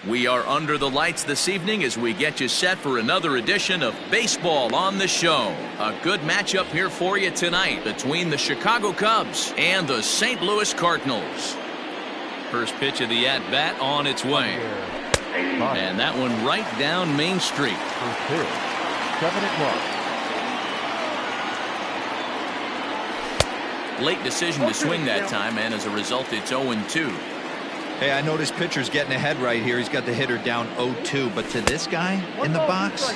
We are under the lights this evening as we get you set for another edition of Baseball on the Show. A good matchup here for you tonight between the Chicago Cubs and the St. Louis Cardinals. First pitch of the at-bat on its way. And that one right down Main Street. First pitch, 7-1. Late decision to swing that time, and as a result, it's 0-2. Hey, I noticed pitcher's getting ahead right here. He's got the hitter down 0-2, but to this guy in the box,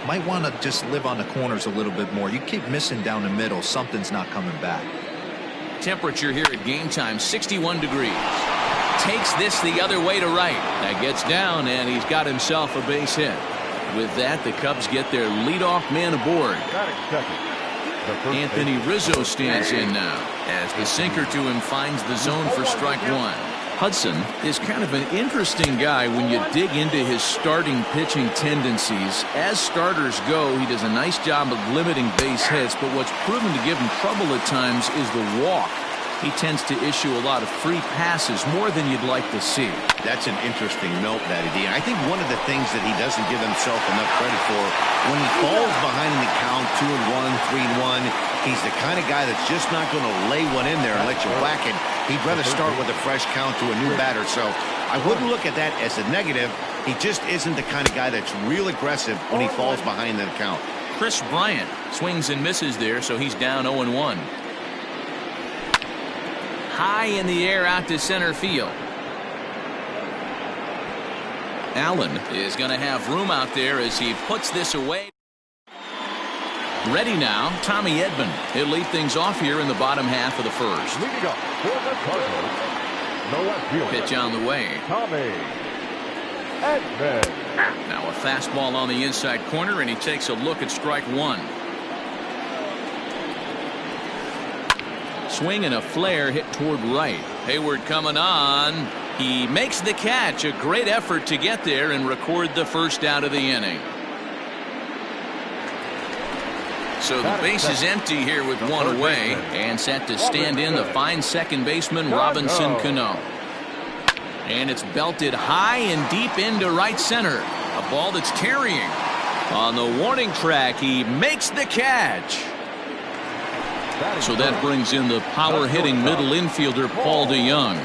might want to just live on the corners a little bit more. You keep missing down the middle, something's not coming back. Temperature here at game time, 61 degrees. Takes this the other way to right. That gets down, and he's got himself a base hit. With that, the Cubs get their leadoff man aboard. Anthony Rizzo stands in now as the sinker to him finds the zone for strike one. Hudson is kind of an interesting guy when you dig into his starting pitching tendencies. As starters go, he does a nice job of limiting base hits, but what's proven to give him trouble at times is the walk. He tends to issue a lot of free passes, more than you'd like to see. That's an interesting note, Matty D. I think one of the things that he doesn't give himself enough credit for, when he falls behind in the count, 2-1, 3-1, he's the kind of guy that's just not going to lay one in there and let you whack it. He'd rather start with a fresh count to a new batter. So I wouldn't look at that as a negative. He just isn't the kind of guy that's real aggressive when he falls behind in the count. Chris Bryant swings and misses there, so he's down 0-1. High in the air out to center field. Allen is going to have room out there as he puts this away. Ready now, Tommy Edman. He'll lead things off here in the bottom half of the first. Leading up for the Cardinals, the left fielder, Pitch on the way. Tommy Edman. Now a fastball on the inside corner, and he takes a look at strike one. Swing and a flare hit toward right. Hayward coming on. He makes the catch. A great effort to get there and record the first out of the inning. So the base is empty here with one away, and set to stand in the fine second baseman Robinson Cano. And it's belted high and deep into right center. A ball that's carrying. On the warning track, he makes the catch. So that brings in the power-hitting middle infielder Paul DeJong.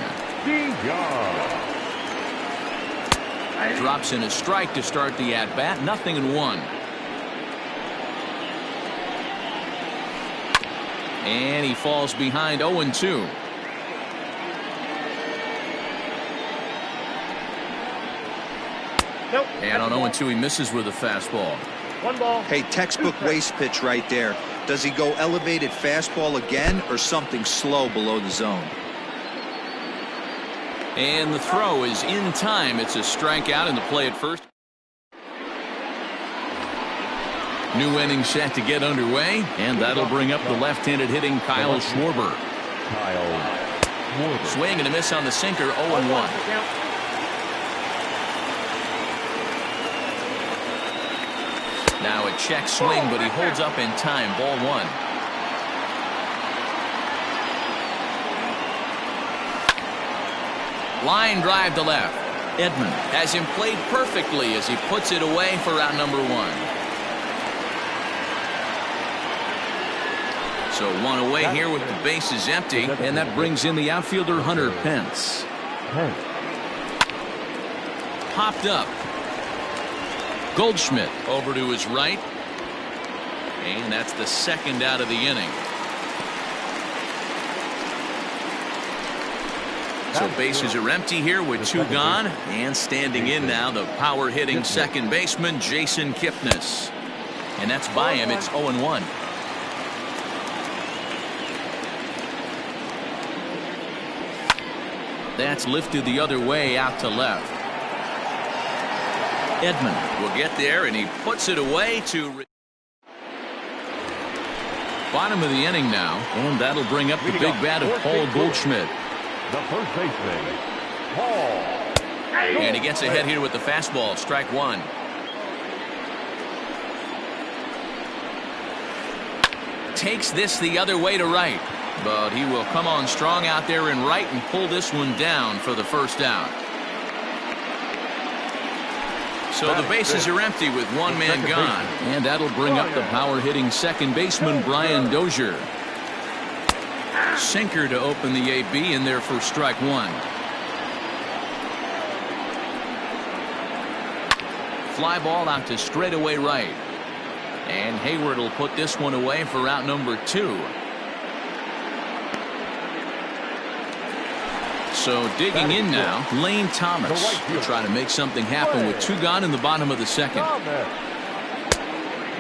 Drops in a strike to start the at-bat. 0-1. And he falls behind 0-2. Nope. And on 0-2 he misses with a fastball. One ball. Hey, textbook waste pitch right there. Does he go elevated fastball again or something slow below the zone? And the throw is in time. It's a strikeout in the play at first. New inning set to get underway, and that'll bring up the left-handed hitting Kyle Schwarber. Swing and a miss on the sinker, 0-1. Now a check swing, but he holds up in time. Ball one. Line drive to left. Edman has him played perfectly as he puts it away for out number one. So one away here with the bases empty, and that brings in the outfielder Hunter Pence. Popped up. Goldschmidt over to his right, and that's the second out of the inning. So bases are empty here with two gone, and standing in now the power hitting second baseman Jason Kipnis, and that's by him. It's 0-1. That's lifted the other way out to left. Edman will get there, and he puts it away to bottom of the inning now, and that'll bring up the big bat of Paul Goldschmidt. The first baseman, Paul. And he gets ahead here with the fastball. Strike one. Takes this the other way to right, but he will come on strong out there in right and pull this one down for the first out. So the bases are empty with one man gone. And that'll bring up the power-hitting second baseman, Brian Dozier. Sinker to open the AB in there for strike one. Fly ball out to straightaway right. And Hayward will put this one away for out number 2. So digging in now, Lane Thomas will try to make something happen with 2 gone in the bottom of the second.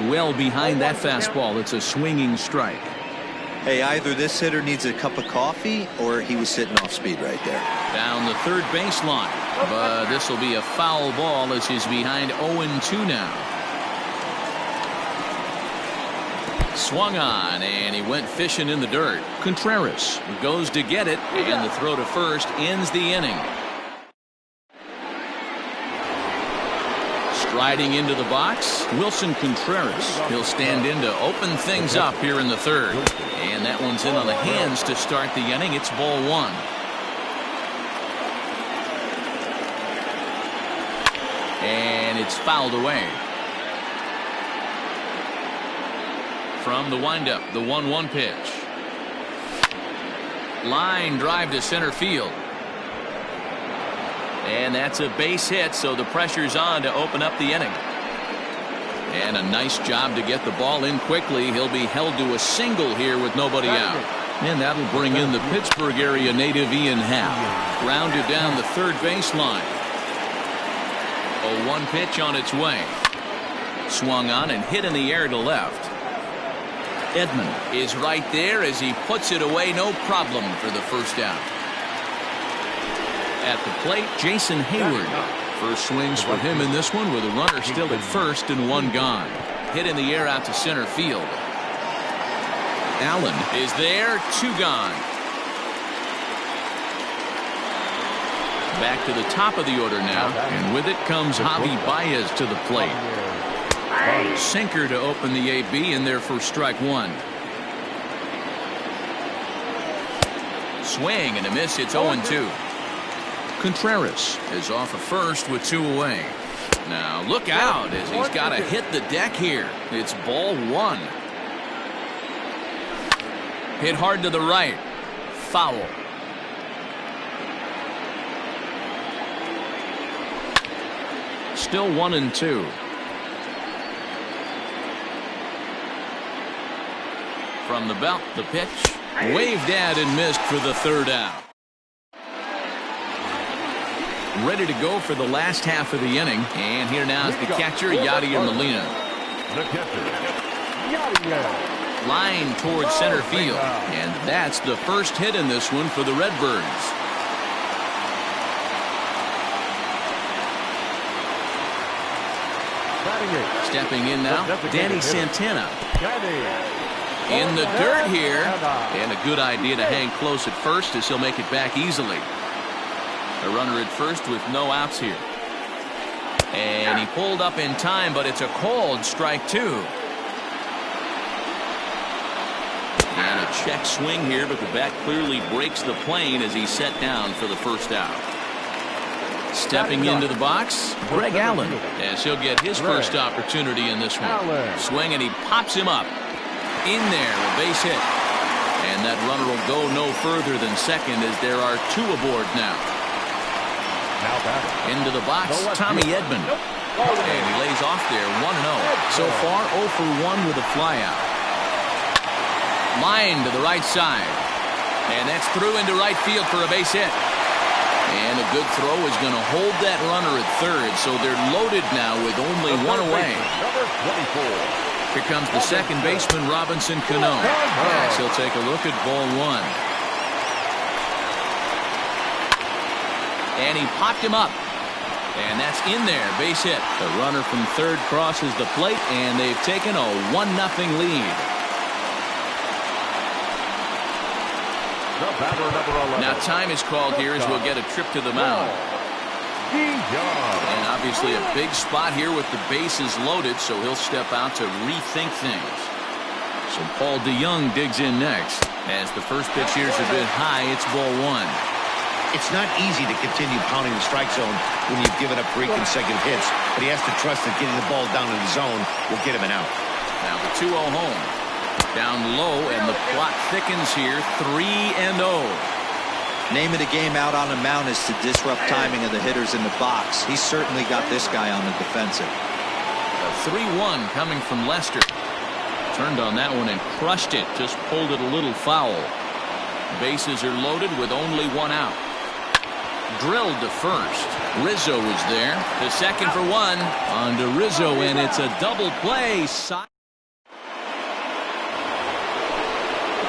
Well behind that fastball, it's a swinging strike. Hey, either this hitter needs a cup of coffee or he was sitting off speed right there. Down the third baseline, but this will be a foul ball as he's behind 0-2 now. Swung on, and he went fishing in the dirt. Contreras goes to get it, and the throw to first ends the inning. Striding into the box, Wilson Contreras. He'll stand in to open things up here in the third. And that one's in on the hands to start the inning. It's ball 1. And it's fouled away. From the windup, the 1-1 pitch. Line drive to center field. And that's a base hit, so the pressure's on to open up the inning. And a nice job to get the ball in quickly. He'll be held to a single here with nobody out. And that'll bring in the Pittsburgh area native Ian Happ. Grounded down the third baseline. A 1 pitch on its way. Swung on and hit in the air to left. Edman is right there as he puts it away, no problem for the first out. At the plate, Jason Hayward. First swings for him in this one with a runner still at first and 1 gone. Hit in the air out to center field. Allen is there, 2 gone. Back to the top of the order now, and with it comes Javi Baez to the plate. Sinker to open the AB in there for strike 1. Swing and a miss. It's 0-2. Contreras is off of first with 2 away. Now look out as he's got to hit the deck here. It's ball 1. Hit hard to the right. Foul. Still 1-2. From the belt, the pitch. Waved at and missed for the third out. Ready to go for the last half of the inning. And here now is the catcher, Yadier Molina. The catcher, Yadier. Line towards center field. And that's the first hit in this one for the Redbirds. Stepping in now, Danny Santana. In the dirt here. And a good idea to hang close at first as he'll make it back easily. A runner at first with no outs here. And he pulled up in time, but it's a called strike 2. And a check swing here, but the bat clearly breaks the plane as he's set down for the first out. Stepping into the box, Greg Allen, as he'll get his first opportunity in this one. Swing, and he pops him up. In there, a base hit. And that runner will go no further than second as there are 2 aboard now. Into the box, Tommy Edman. And he lays off there, 1-0. So far, 0 for 1 with a flyout. Line to the right side. And that's through into right field for a base hit. And a good throw is going to hold that runner at third, so they're loaded now with only 1 away. Here comes the second baseman, Robinson Cano. Yes, he'll take a look at ball 1. And he popped him up. And that's in there, base hit. The runner from third crosses the plate, and they've taken a 1-0 lead. Now time is called here as we'll get a trip to the mound. And obviously a big spot here with the bases loaded, so he'll step out to rethink things. So Paul DeYoung digs in next. As the first pitch here is a bit high, it's ball 1. It's not easy to continue pounding the strike zone when you've given up 3 consecutive hits, but he has to trust that getting the ball down in the zone will get him an out. Now the 2-0 home. Down low, and the plot thickens here, 3-0. Name of the game out on the mound is to disrupt timing of the hitters in the box. He's certainly got this guy on the defensive. A 3-1 coming from Lester. Turned on that one and crushed it. Just pulled it a little foul. Bases are loaded with only 1 out. Drilled to first. Rizzo is there. To second for 1. On to Rizzo, and it's a double play.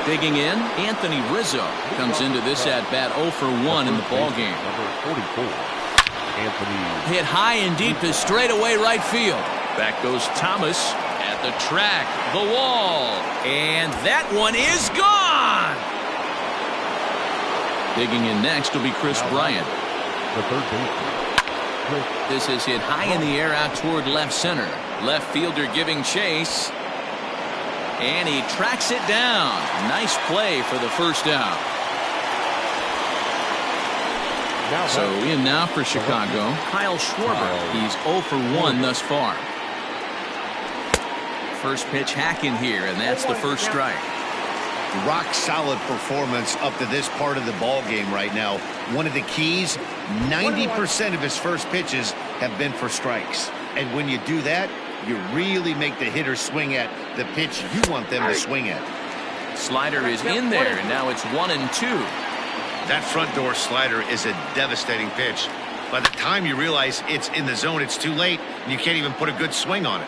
Digging in, Anthony Rizzo comes into this at-bat 0 for 1 in the ballgame. Number 44, Anthony. Hit high and deep to straightaway right field. Back goes Thomas at the track, the wall, and that one is gone. Digging in next will be Chris Bryant. The third baseman. This is hit high in the air out toward left center. Left fielder giving chase. And he tracks it down. Nice play for the first out. So in now for Chicago, Kyle Schwarber. He's 0 for 1 thus far. First pitch hack in here, and that's the first strike. Rock solid performance up to this part of the ball game right now. One of the keys, 90% of his first pitches have been for strikes. And when you do that, you really make the hitter swing at the pitch you want them to swing at. Slider is in there, and now it's 1-2. That front door slider is a devastating pitch. By the time you realize it's in the zone, it's too late, and you can't even put a good swing on it.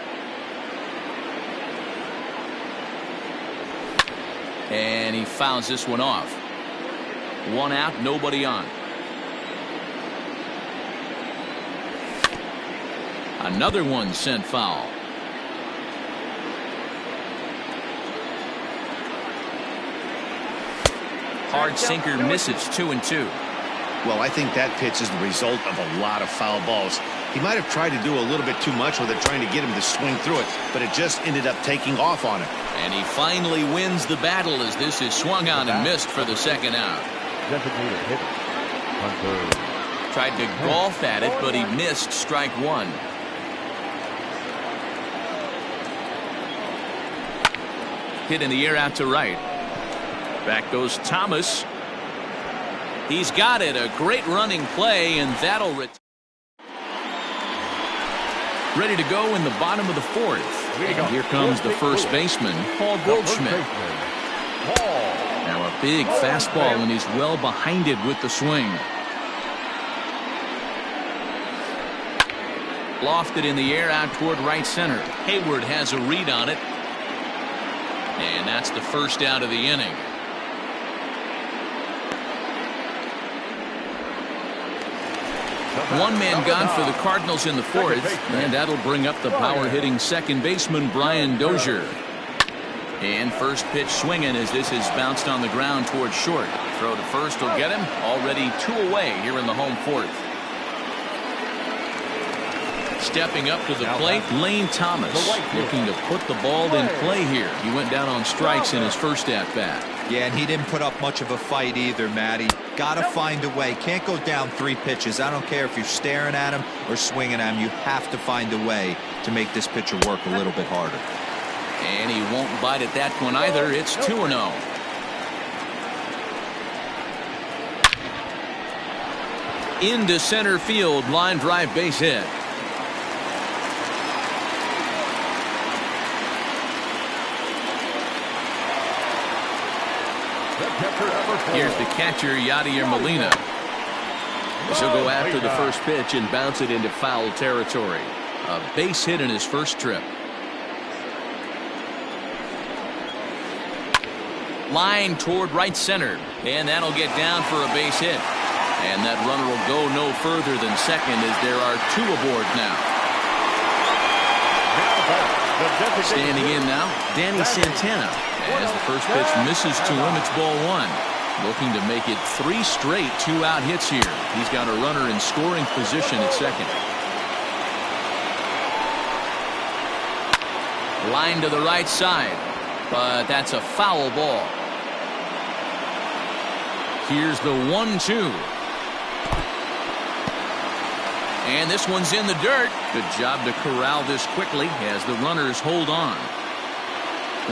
And he fouls this one off. 1 out, nobody on. Another one sent foul. Hard sinker misses, 2-2. Well, I think that pitch is the result of a lot of foul balls. He might have tried to do a little bit too much with it, trying to get him to swing through it, but it just ended up taking off on him. And he finally wins the battle as this is swung on and missed for the second out. Designated hitter. Hunter. Tried to golf at it, but he missed strike 1. Hit in the air out to right. Back goes Thomas. He's got it. A great running play, and that'll ready to go in the bottom of the 4th. And here comes the first baseman, Paul Goldschmidt. Now a big fastball, and he's well behind it with the swing. Lofted in the air out toward right center. Hayward has a read on it. And that's the first out of the inning. One man gone for the Cardinals in the 4th, and that'll bring up the power-hitting second baseman Brian Dozier. And first pitch swinging as this is bounced on the ground towards short. Throw to first will get him. Already 2 away here in the home 4th. Stepping up to the plate, Lane Thomas, looking to put the ball in play here. He went down on strikes in his first at-bat. Yeah, and he didn't put up much of a fight either, Matty. Got to find a way. Can't go down 3 pitches. I don't care if you're staring at him or swinging at him. You have to find a way to make this pitcher work a little bit harder. And he won't bite at that one either. It's 2-0. Into center field, line drive base hit. Here's the catcher, Yadier Molina. He'll go after the first pitch and bounce it into foul territory. A base hit in his first trip. Line toward right center, and that'll get down for a base hit. And that runner will go no further than second as there are 2 aboard now. Standing in now, Danny Santana. As the first pitch misses to him, it's ball 1. Looking to make it 3 straight 2-out hits here. He's got a runner in scoring position at second. Line to the right side, but that's a foul ball. Here's the 1-2. And this one's in the dirt. Good job to corral this quickly as the runners hold on.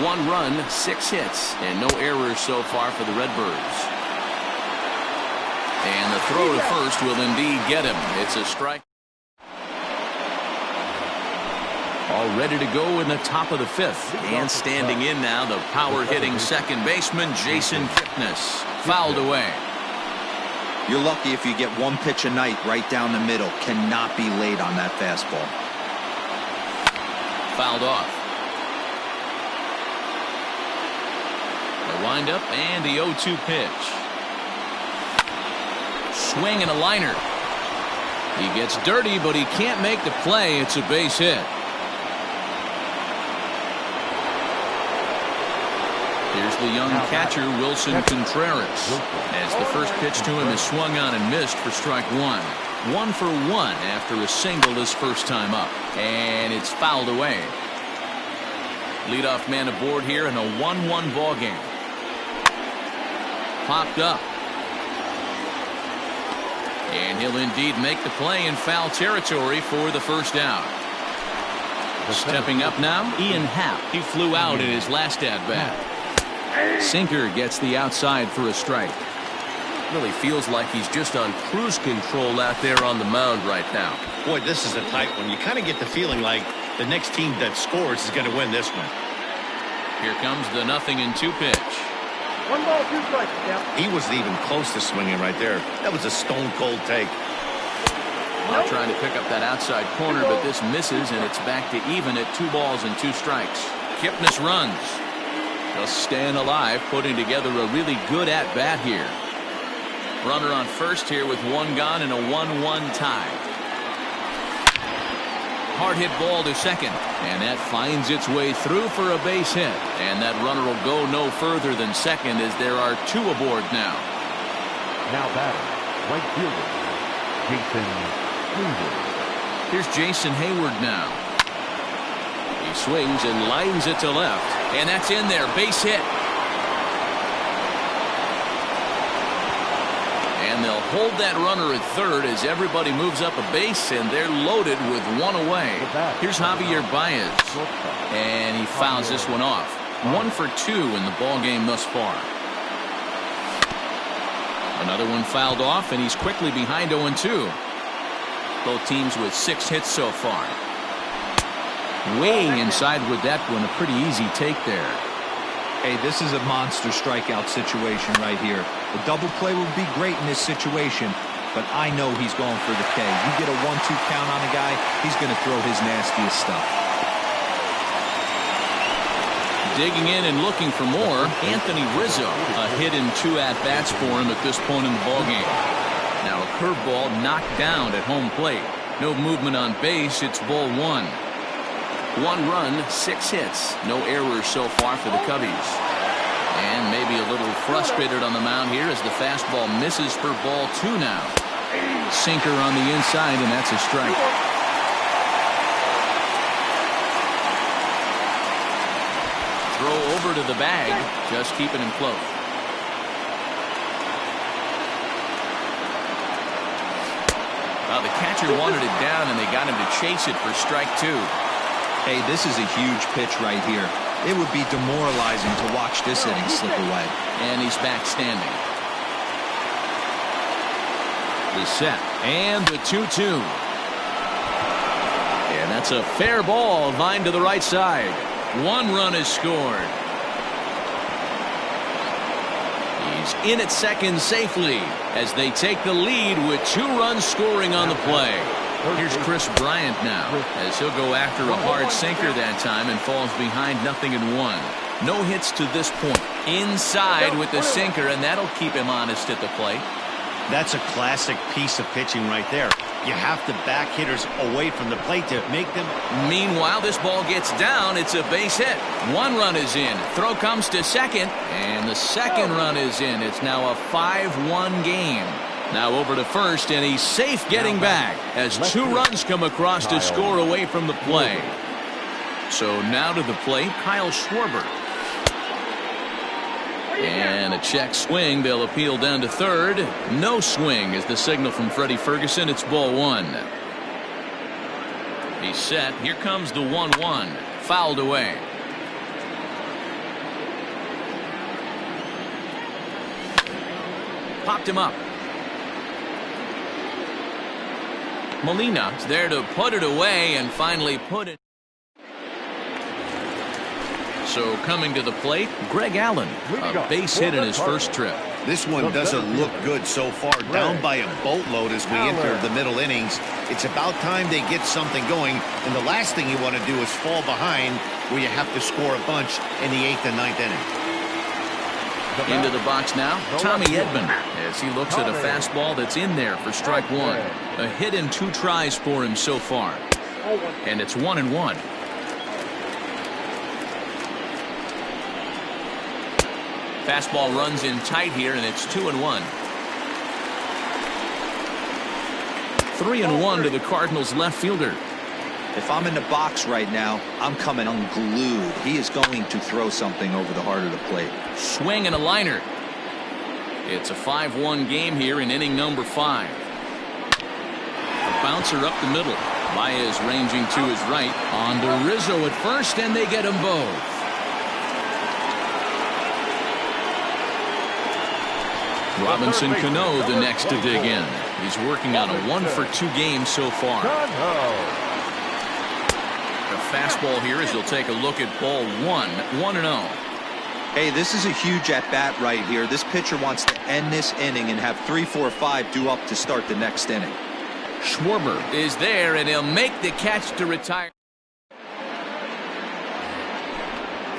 1 run, 6 hits, and no errors so far for the Redbirds. And the throw to first will indeed get him. It's a strike. All ready to go in the top of the 5th. And standing in now, the power-hitting second baseman, Jason Kipnis. Fouled away. You're lucky if you get 1 pitch a night right down the middle. Cannot be late on that fastball. Fouled off. The windup and the 0-2 pitch. Swing and a liner. He gets dirty, but he can't make the play. It's a base hit. Here's the young catcher, Wilson Contreras, as the first pitch to him is swung on and missed for strike 1. 1 for 1 after a single his first time up. And it's fouled away. Leadoff man aboard here in a 1-1 ball game. Popped up. And he'll indeed make the play in foul territory for the first out. Stepping up now, Ian Happ. He flew out in his last at-bat. Sinker gets the outside for a strike. Really feels like he's just on cruise control out there on the mound right now. Boy, this is a tight one. You kind of get the feeling like the next team that scores is going to win this one. Here comes the 0-2 pitch. 1 ball, 2 strikes. Yeah. He wasn't even close to swinging right there. That was a stone-cold take. Trying to pick up that outside corner, but this misses, and it's back to even at 2 balls and 2 strikes. Kipnis runs. Just staying alive, putting together a really good at-bat here. Runner on first here with 1 gone and a 1-1 tie. Hard hit ball to second, and that finds its way through for a base hit. And that runner will go no further than second as there are 2 aboard now. Now batting, right fielder, Jason Hayward. Here's Jason Hayward now. He swings and lines it to left, and that's in there. Base hit. And they'll hold that runner at third as everybody moves up a base, and they're loaded with 1 away. Here's Javier Baez, and he fouls this one off. 1 for 2 in the ball game thus far. Another one fouled off, and he's quickly behind 0-2. Both teams with 6 hits so far. Way inside with that one, a pretty easy take there. Hey, this is a monster strikeout situation right here. A double play would be great in this situation, but I know he's going for the K. You get a 1-2 count on a guy, he's going to throw his nastiest stuff. Digging in and looking for more, Anthony Rizzo. A hit in 2 at-bats for him at this point in the ballgame. Now a curveball knocked down at home plate. No movement on base, it's ball 1. 1 run, 6 hits. No errors so far for the Cubbies. And maybe a little frustrated on the mound here as the fastball misses for ball 2 now. Sinker on the inside, and that's a strike. Throw over to the bag, just keeping him close. Well, the catcher wanted it down, and they got him to chase it for strike 2. Hey, this is a huge pitch right here. It would be demoralizing to watch this inning slip away. And he's back standing. The set and the 2-2. And that's a fair ball, line to the right side. 1 run is scored. He's in at second safely as they take the lead with 2 runs scoring on the play. Here's Chris Bryant now as he'll go after a hard sinker that time and falls behind 0-1. No hits to this point. Inside with the sinker, and that'll keep him honest at the plate. That's a classic piece of pitching right there. You have to back hitters away from the plate to make them. Meanwhile, this ball gets down. It's a base hit. 1 run is in. Throw comes to second, and the second run is in. It's now a 5-1 game. Now over to first, and he's safe getting back as 2 runs come across to score away from the play. So now to the plate, Kyle Schwarber. And a check swing. They'll appeal down to third. No swing is the signal from Freddie Ferguson. It's ball 1. He's set. Here comes the 1-1. Fouled away. Popped him up. Molina's there to put it away and finally put it. So coming to the plate, Greg Allen, a base hit in his first trip. This one doesn't look good so far. Down by a boatload as we enter the middle innings. It's about time they get something going. And the last thing you want to do is fall behind where you have to score a bunch in the 8th and 9th inning. Into the box now, Tommy Edman, as he looks at a fastball that's in there for strike one. A hit and 2 tries for him so far. And it's 1-1. Fastball runs in tight here, and it's 2-1. 3-1 to the Cardinals left fielder. If I'm in the box right now, I'm coming unglued. He is going to throw something over the heart of the plate. Swing and a liner. It's a 5-1 game here in inning number 5. A bouncer up the middle. Baez ranging to his right. On to Rizzo at first, and they get them both. Robinson Cano the next to dig in. He's working on a 1-for-2 game so far. A fastball here as he'll take a look at ball 1, 1-0. Hey, this is a huge at-bat right here. This pitcher wants to end this inning and have 3, 4, 5 due up to start the next inning. Schwarber is there, and he'll make the catch to retire.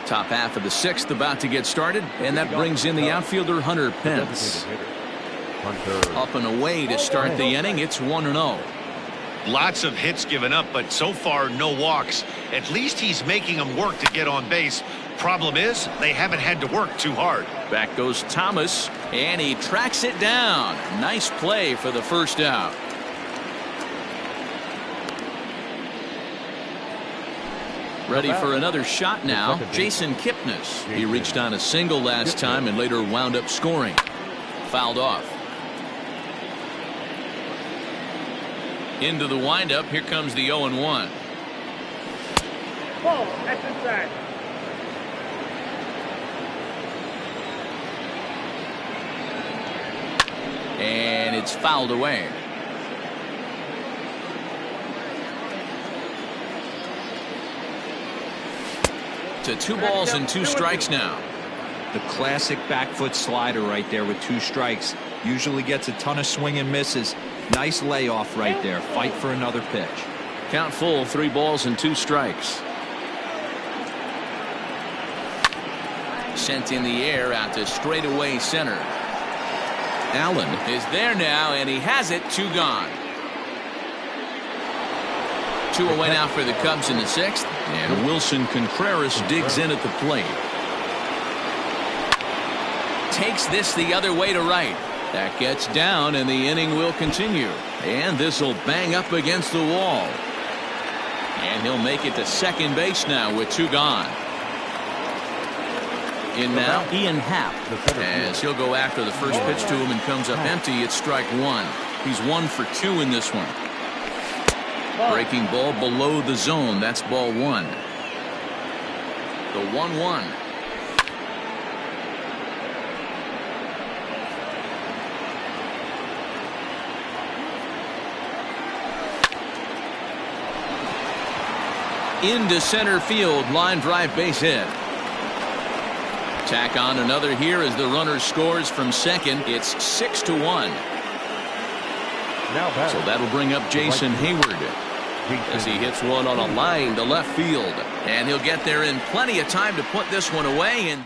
Top half of the 6th about to get started, and that brings in the outfielder Hunter Pence. Up and away to start the inning. It's 1-0. Lots of hits given up, but so far no walks. At least he's making them work to get on base. Problem is, they haven't had to work too hard. Back goes Thomas, and he tracks it down. Nice play for the first out. Ready for another shot now, Jason Kipnis. He reached on a single last time and later wound up scoring. Fouled off. Into the windup, here comes the 0-1. Ball, that's inside. And it's fouled away. To 2 balls and 2 strikes now. The classic back foot slider right there with 2 strikes. Usually gets a ton of swing and misses. Nice layoff right there. Fight for another pitch. Count full, 3 balls and 2 strikes. Sent in the air out to straightaway center. Allen is there now, and he has it. 2 gone. 2 away now for the Cubs in the 6th, and Wilson Contreras digs in at the plate. Takes this the other way to right. That gets down, and the inning will continue. And this will bang up against the wall. And he'll make it to second base now with 2 gone. In now, Ian Happ, as he'll go after the first pitch to him and comes up empty. It's strike 1. He's 1 for 2 in this one. Breaking ball below the zone. That's ball 1. The 1-1. Into center field. Line drive base hit. Tack on another here as the runner scores from second. It's 6-1. So that'll bring up Jason Hayward as he hits one on a line to left field, and he'll get there in plenty of time to put this one away. And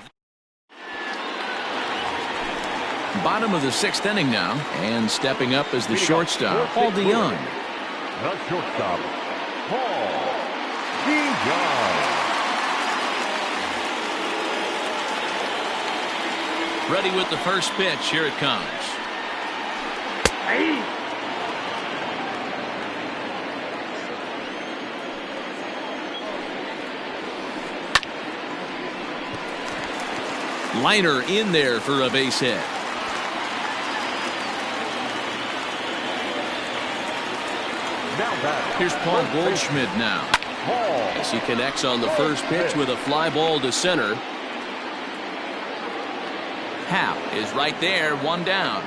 bottom of the 6th inning now, and stepping up as the shortstop, Paul DeJong. The shortstop, Paul DeJong. Ready with the first pitch. Here it comes. Liner in there for a base hit. Now Here's Paul Goldschmidt now. As he connects on the first pitch with a fly ball to center. Happ is right there, one down.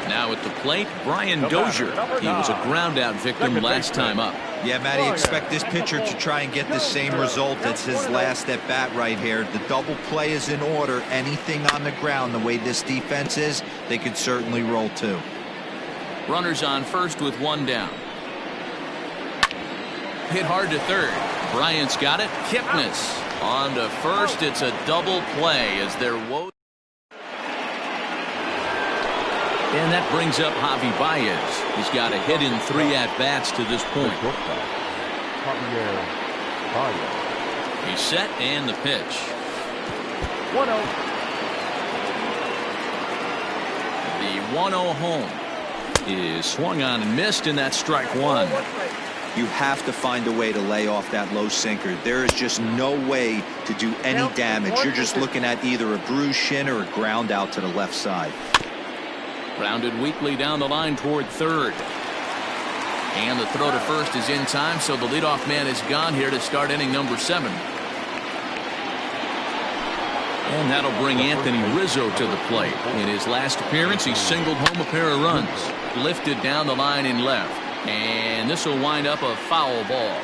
Now at the plate, Brian Dozier. He was a ground out victim last time up. Yeah, Matty, expect this pitcher to try and get the same result. It's his last at bat right here. The double play is in order. Anything on the ground, the way this defense is, they could certainly roll too. Runners on first with one down. Hit hard to third. Bryant's got it. Kipnis on to first. It's a double play as they're woe. And that brings up Javi Baez. He's got a hit in 3 at-bats to this point. He's set and the pitch. 1-0. The 1-0 home is swung on and missed, and that's strike one. You have to find a way to lay off that low sinker. There is just no way to do any damage. You're just looking at either a bruised shin or a ground out to the left side. Grounded weakly down the line toward third. And the throw to first is in time, so the leadoff man is gone here to start inning number 7. And that'll bring Anthony Rizzo to the plate. In his last appearance, he singled home a pair of runs. Lifted down the line in left. And this will wind up a foul ball.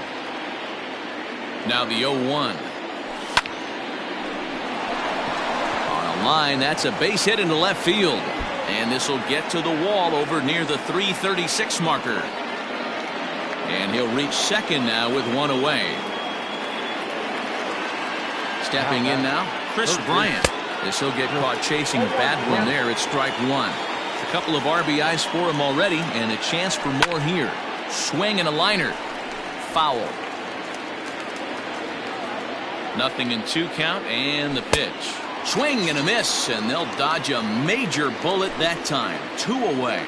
Now the 0-1. On a line, that's a base hit into left field. And this will get to the wall over near the 336 marker. And he'll reach second now with one away. Stepping in now, Chris Bryant. This will get caught chasing a bad one there at strike one. A couple of RBIs for him already, and a chance for more here. Swing and a liner. Foul. 0-2 count, and the pitch. Swing and a miss, and they'll dodge a major bullet that time. 2 away.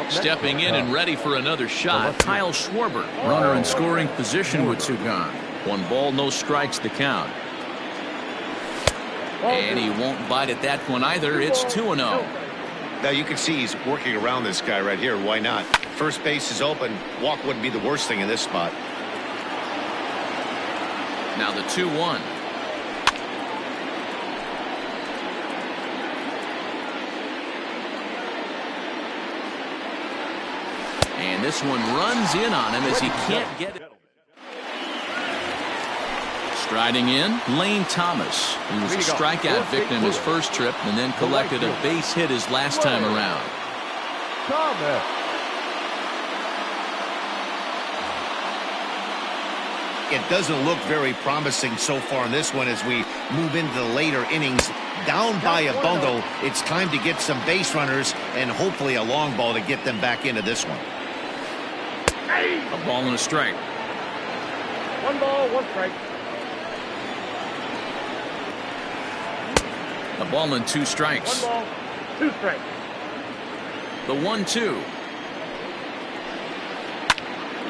Stepping in and ready for another shot, Kyle Schwarber. Runner in scoring position with 2 gone. 1 ball, no strikes to count. And he won't bite at that one either. It's 2-0. Now you can see he's working around this guy right here. Why not? First base is open. Walk wouldn't be the worst thing in this spot. Now the 2-1. And this one runs in on him as he can't get it. Striding in, Lane Thomas, who was a strikeout victim his first trip and then collected a base hit his last time around. It doesn't look very promising so far in this one as we move into the later innings. Down by a bundle, it's time to get some base runners and hopefully a long ball to get them back into this one. A ball and a strike. 1 ball, 1 strike. A ball and 2 strikes. 1 ball, 2 strikes. The 1-2.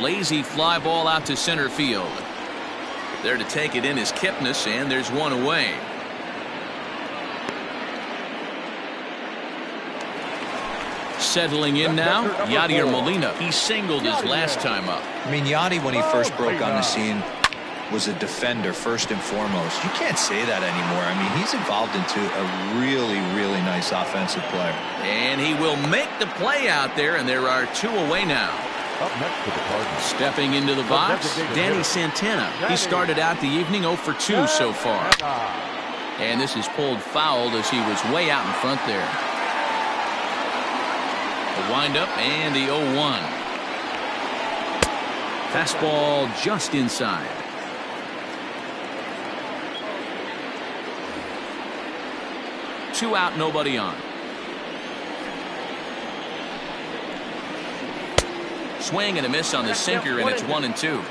Lazy fly ball out to center field. There to take it in is Kipnis, and there's 1 away. Settling in now, Yadier Molina. He singled his last time up. I mean, Yadi, when he first broke on the scene, was a defender first and foremost. You can't say that anymore. I mean, he's evolved into a really, really nice offensive player. And he will make the play out there, and there are 2 away now. Up next to the Cardinals. Stepping into the box, Danny Santana. He started out the evening 0 for 2 so far. And this is pulled foul as he was way out in front there. The windup and the 0-1. Fastball just inside. Two out, nobody on. Swing and a miss on the sinker, and it's 1-2.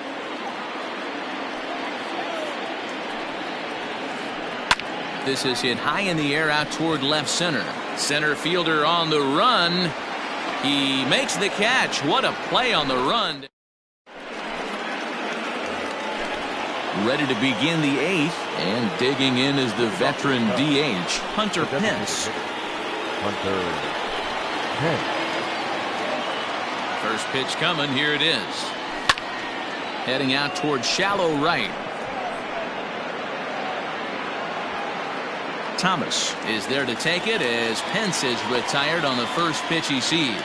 This is hit high in the air out toward left center. Center fielder on the run. He makes the catch. What a play on the run. Ready to begin the 8th, and digging in is the veteran DH, Hunter Pence. 10. First pitch coming. Here it is. Heading out towards shallow right. Thomas is there to take it as Pence is retired on the first pitch he sees.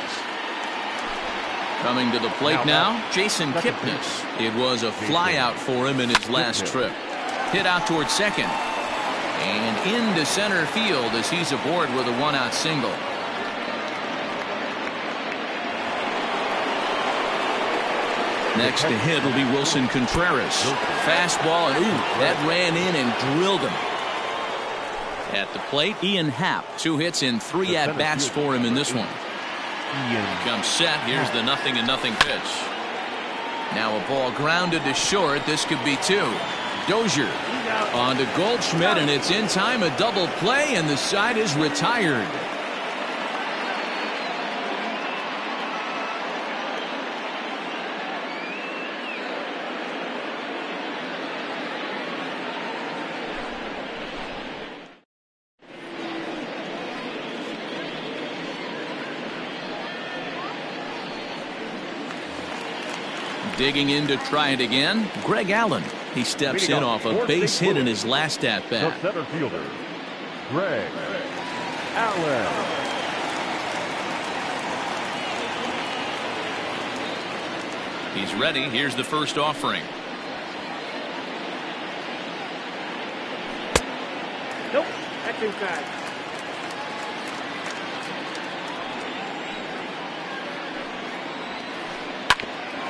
Coming to the plate now, Jason Kipnis. It was a flyout for him in his last trip. Hit out towards second. And into center field as he's aboard with a one-out single. Next to hit will be Wilson Contreras. Fastball, and that ran in and drilled him. At the plate, Ian Happ. 2 hits and 3 at-bats for him in this one. Comes set. Here's the 0-0 pitch. Now a ball grounded to short. This could be 2. Dozier on to Goldschmidt, and it's in time. A double play, and the side is retired. Digging in to try it again, Greg Allen. He steps in off a base hit in his last at-bat. The center fielder, Greg Allen. He's ready. Here's the first offering. Nope, that's inside.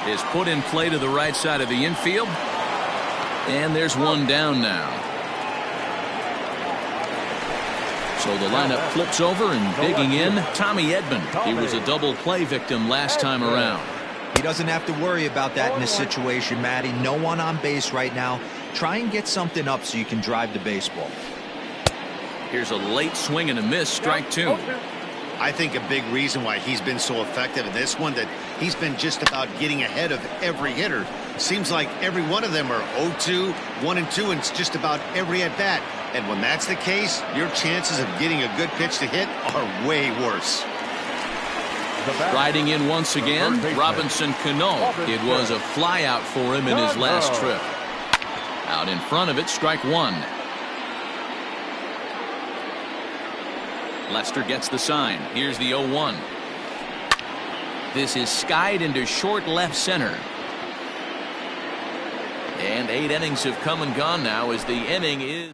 Is put in play to the right side of the infield. And there's one down now. So the lineup flips over, and digging in, Tommy Edman. He was a double play victim last time around. He doesn't have to worry about that in this situation, Matty. No one on base right now. Try and get something up so you can drive the baseball. Here's a late swing and a miss, strike 2. I think a big reason why he's been so effective in this one, that he's been just about getting ahead of every hitter. Seems like every one of them are 0-2, 1-2, and it's just about every at bat. And when that's the case, your chances of getting a good pitch to hit are way worse. Riding in once again, Robinson Cano. It was a flyout for him in his last trip. Out in front of it, strike 1. Lester gets the sign. Here's the 0-1. This is skied into short left center. And 8 innings have come and gone now as the inning is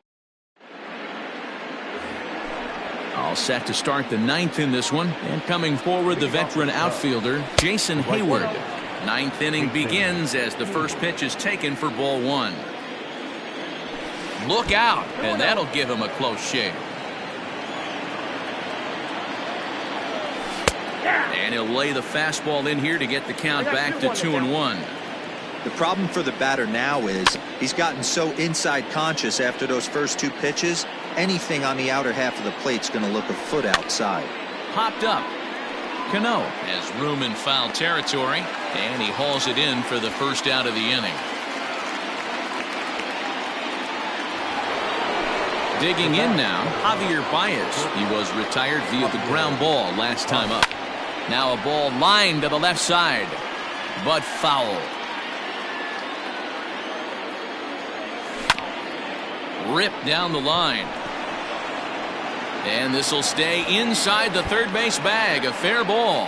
all set to start the 9th in this one. And coming forward, the veteran outfielder, Jason Hayward. 9th inning begins as the first pitch is taken for ball 1. Look out, and that'll give him a close shave. And he'll lay the fastball in here to get the count back to 2-1. The problem for the batter now is he's gotten so inside conscious after those first 2 pitches. Anything on the outer half of the plate's going to look a foot outside. Popped up. Cano has room in foul territory, and he hauls it in for the first out of the inning. Digging in now, Javier Baez. He was retired via the ground ball last time up. Now a ball lined to the left side, but foul. Ripped down the line. And this will stay inside the third base bag. A fair ball.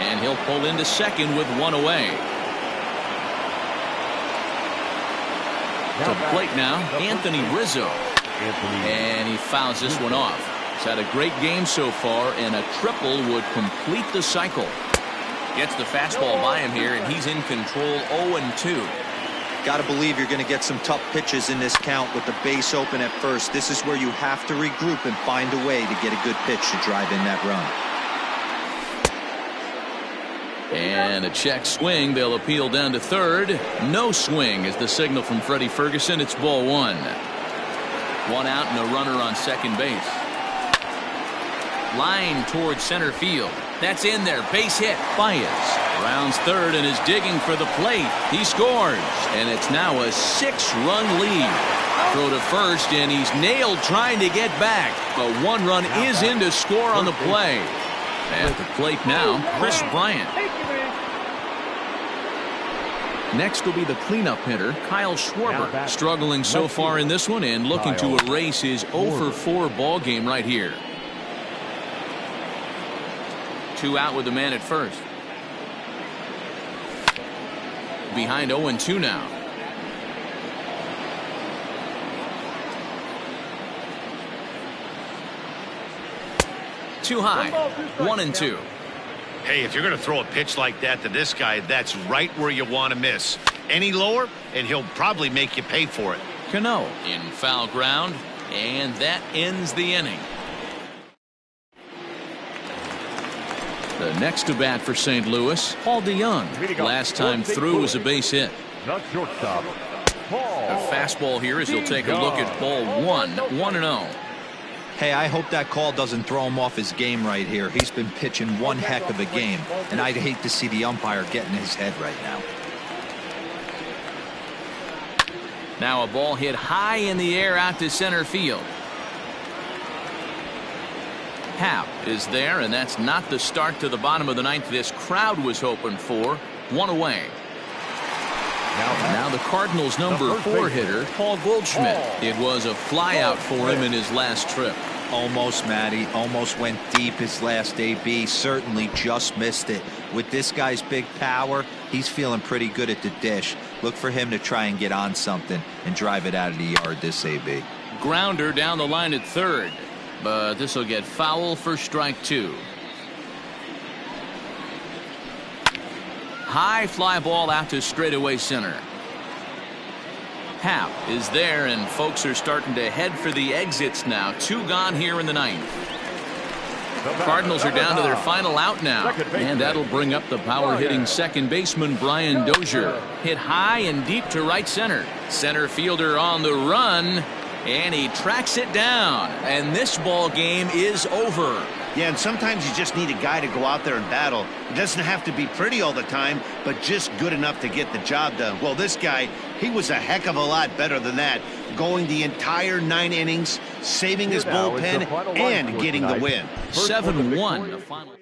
And he'll pull into second with 1 away. To the plate now, Anthony Rizzo. And he fouls this one off. He's had a great game so far, and a triple would complete the cycle. Gets the fastball by him here, and he's in control 0-2. Got to believe you're going to get some tough pitches in this count with the base open at first. This is where you have to regroup and find a way to get a good pitch to drive in that run. And a check swing. They'll appeal down to third. No swing is the signal from Freddie Ferguson. It's ball 1. 1 out and a runner on second base. Line towards center field. That's in there. Base hit. Baez rounds third and is digging for the plate. He scores. And it's now a 6-run lead. Throw to first, and he's nailed trying to get back. A 1 run is in to score on the play. At the plate now, Chris Bryant. Next will be the cleanup hitter, Kyle Schwarber. Struggling so far in this one and looking to erase his 0-for-4 ball game right here. 2 out with the man at first. Behind 0-2 now. Too high. 1-2. Hey, if you're going to throw a pitch like that to this guy, that's right where you want to miss. Any lower, and he'll probably make you pay for it. Cano in foul ground, and that ends the inning. The next to bat for St. Louis, Paul DeJong. Last time through was a base hit. Not shortstop. A fastball here as he'll take a look at ball 1-0. Hey, I hope that call doesn't throw him off his game right here. He's been pitching one heck of a game, and I'd hate to see the umpire get in his head right now. Now a ball hit high in the air out to center field. Happ is there, and that's not the start to the bottom of the ninth this crowd was hoping for. 1 away. Now the Cardinals' number 4 hitter, Paul Goldschmidt. It was a flyout for him in his last trip. Almost, Matty. Almost went deep his last AB. Certainly just missed it. With this guy's big power, he's feeling pretty good at the dish. Look for him to try and get on something and drive it out of the yard this AB. Grounder down the line at third. But this will get foul for strike 2. High fly ball out to straightaway center. Happ is there, and folks are starting to head for the exits now. 2 gone here in the ninth. Cardinals are down to their final out now, and that'll bring up the power hitting second baseman Brian Dozier. Hit high and deep to right center. Center fielder on the run, and he tracks it down, and this ball game is over. Yeah, and sometimes you just need a guy to go out there and battle. It doesn't have to be pretty all the time, but just good enough to get the job done. Well, this guy, he was a heck of a lot better than that, going the entire 9 innings, saving his bullpen, and getting the win. 7-1 the final.